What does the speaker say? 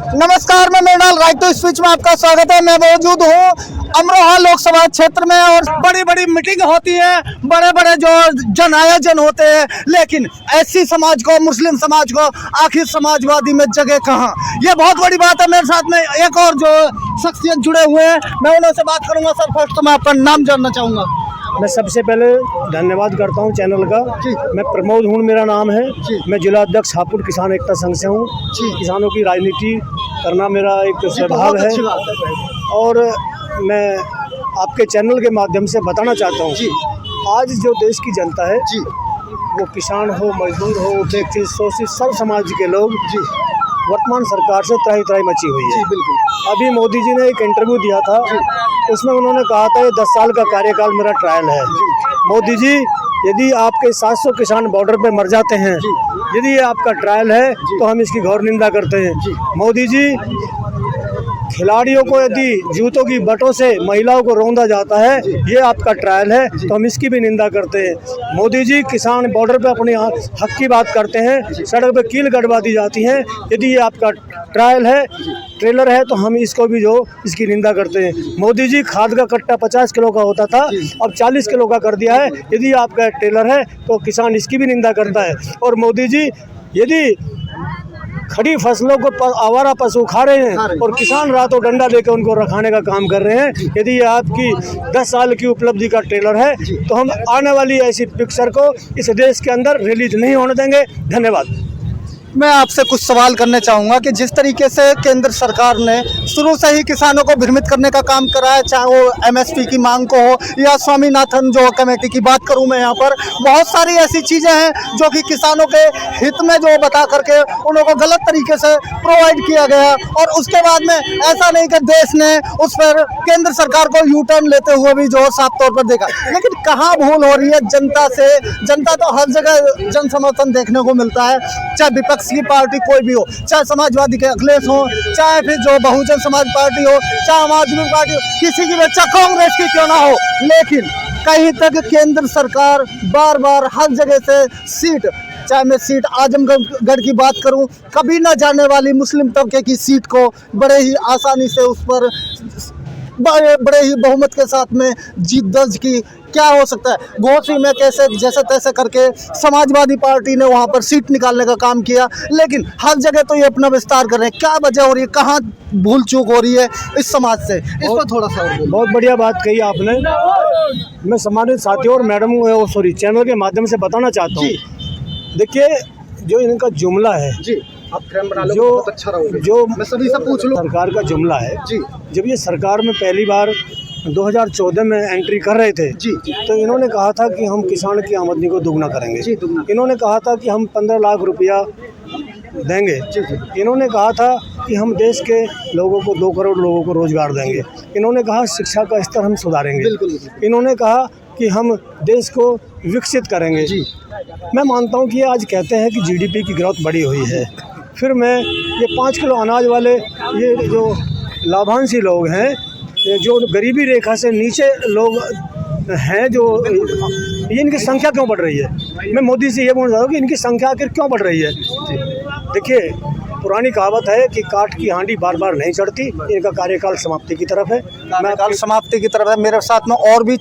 नमस्कार, मैं Mrinal right to speech में आपका स्वागत है। मैं मौजूद हूँ अमरोहा लोकसभा क्षेत्र में और बड़ी बड़ी मीटिंग होती है, बड़े बड़े जो जन आयोजन होते हैं, लेकिन एससी समाज को, मुस्लिम समाज को आखिर समाजवादी में जगह कहाँ? ये बहुत बड़ी बात है। मेरे साथ में एक और जो शख्सियत जुड़े हुए हैं, मैं उनसे बात करूंगा। सर, फर्स्ट तो मैं आपका नाम जानना चाहूँगा। मैं सबसे पहले धन्यवाद करता हूं चैनल का। मैं प्रमोद हूँ, मेरा नाम है। मैं जिला अध्यक्ष हापुड़ किसान एकता संघ से हूँ। किसानों की राजनीति करना मेरा एक स्वभाव है और मैं आपके चैनल के माध्यम से बताना चाहता हूँ, आज जो देश की जनता है, वो किसान हो, मजदूर हो, उपेक्षित, शोषित, सब समाज के लोग वर्तमान सरकार से त्राही त्राही मची हुई है। अभी मोदी जी ने एक इंटरव्यू दिया था, उसमें उन्होंने कहा था ये 10 साल का कार्यकाल मेरा ट्रायल है। मोदी जी, यदि आपके 700 किसान बॉर्डर पे मर जाते हैं, यदि ये आपका ट्रायल है तो हम इसकी घोर निंदा करते हैं। मोदी जी, खिलाड़ियों को यदि जूतों की बटों से महिलाओं को रौंदा जाता है, ये आपका ट्रायल है, तो हम इसकी भी निंदा करते हैं। मोदी जी, किसान बॉर्डर पे अपने हक की बात करते हैं, सड़क पे कील गड़वा दी जाती हैं, यदि ये आपका ट्रायल है, ट्रेलर है, तो हम इसको भी इसकी निंदा करते हैं। मोदी जी, खाद का कट्टा 50 किलो का होता था, अब 40 किलो का कर दिया है, यदि आपका ट्रेलर है तो किसान इसकी भी निंदा करता है। और मोदी जी, यदि खड़ी फसलों को आवारा पशु खा रहे हैं और किसान रातों डंडा लेकर उनको रखाने का काम कर रहे हैं, यदि ये आपकी 10 साल की उपलब्धि का ट्रेलर है, तो हम आने वाली ऐसी पिक्चर को इस देश के अंदर रिलीज नहीं होने देंगे। धन्यवाद। मैं आपसे कुछ सवाल करना चाहूँगा कि जिस तरीके से केंद्र सरकार ने शुरू से ही किसानों को भ्रमित करने का काम करा है, चाहे वो एमएसपी की मांग को हो या स्वामीनाथन जो कमेटी की बात करूँ मैं, यहाँ पर बहुत सारी ऐसी चीज़ें हैं जो कि किसानों के हित में जो बता करके उनको गलत तरीके से प्रोवाइड किया गया, और उसके बाद में ऐसा नहीं कि देश ने उस पर केंद्र सरकार को यू टर्न लेते हुए भी जो साफ तौर पर देखा। लेकिन कहाँ भूल हो रही है जनता से? जनता तो हर जगह जन समर्थन देखने को मिलता है, चाहे विपक्ष की पार्टी कोई भी हो, चाहे समाजवादी के अखिलेश हो, चाहे फिर जो बहुजन समाज पार्टी हो, चाहे आम आदमी पार्टी हो, किसी की भी, चाहे कांग्रेस की क्यों ना हो, लेकिन कहीं तक केंद्र सरकार बार बार हर जगह से सीट, चाहे मैं सीट आजमगढ़ की बात करूं, कभी ना जाने वाली मुस्लिम तबके की सीट को बड़े ही आसानी से उस पर बड़े ही बहुमत के साथ में जीत दर्ज की। क्या हो सकता है? घोसी में कैसे जैसे तैसे करके समाजवादी पार्टी ने वहां पर सीट निकालने का काम किया, लेकिन हर जगह तो ये अपना विस्तार कर रहे हैं। क्या वजह हो रही है? कहाँ भूल चूक हो रही है इस समाज से? इस पर थोड़ा सा। बहुत बढ़िया बात कही आपने। मैं सम्मानित साथियों और मैडम चैनल के माध्यम से बताना चाहता हूँ, देखिए, जो इनका जुमला है, आप फ्रेम बना लो, बहुत अच्छा रहोगे। जो मैं सभी से पूछ लूं, सरकार का जुमला है, जब ये सरकार में पहली बार 2014 में एंट्री कर रहे थे, तो इन्होंने कहा था कि हम किसान की आमदनी को दुगना करेंगे। इन्होंने कहा था कि हम 15 लाख रुपया देंगे। इन्होंने कहा था कि हम देश के लोगों को 2 करोड़ लोगों को रोजगार देंगे। इन्होंने कहा शिक्षा का स्तर हम सुधारेंगे। इन्होंने कहा कि हम देश को विकसित करेंगे। मैं मानता हूं कि आज कहते हैं कि जीडीपी की ग्रोथ बढ़ी हुई है, फिर मैं ये 5 किलो अनाज वाले ये जो लाभांशी लोग हैं, जो गरीबी रेखा से नीचे लोग हैं, जो ये इनकी संख्या क्यों बढ़ रही है? मैं मोदी से ये बोलना चाहता हूँ कि इनकी संख्या आखिर क्यों बढ़ रही है? देखिए, पुरानी कहावत है कि काठ की हांडी बार बार नहीं चढ़ती। इनका कार्यकाल समाप्ति की तरफ है। कार्यकाल समाप्ति की तरफ है। मेरे साथ में और भी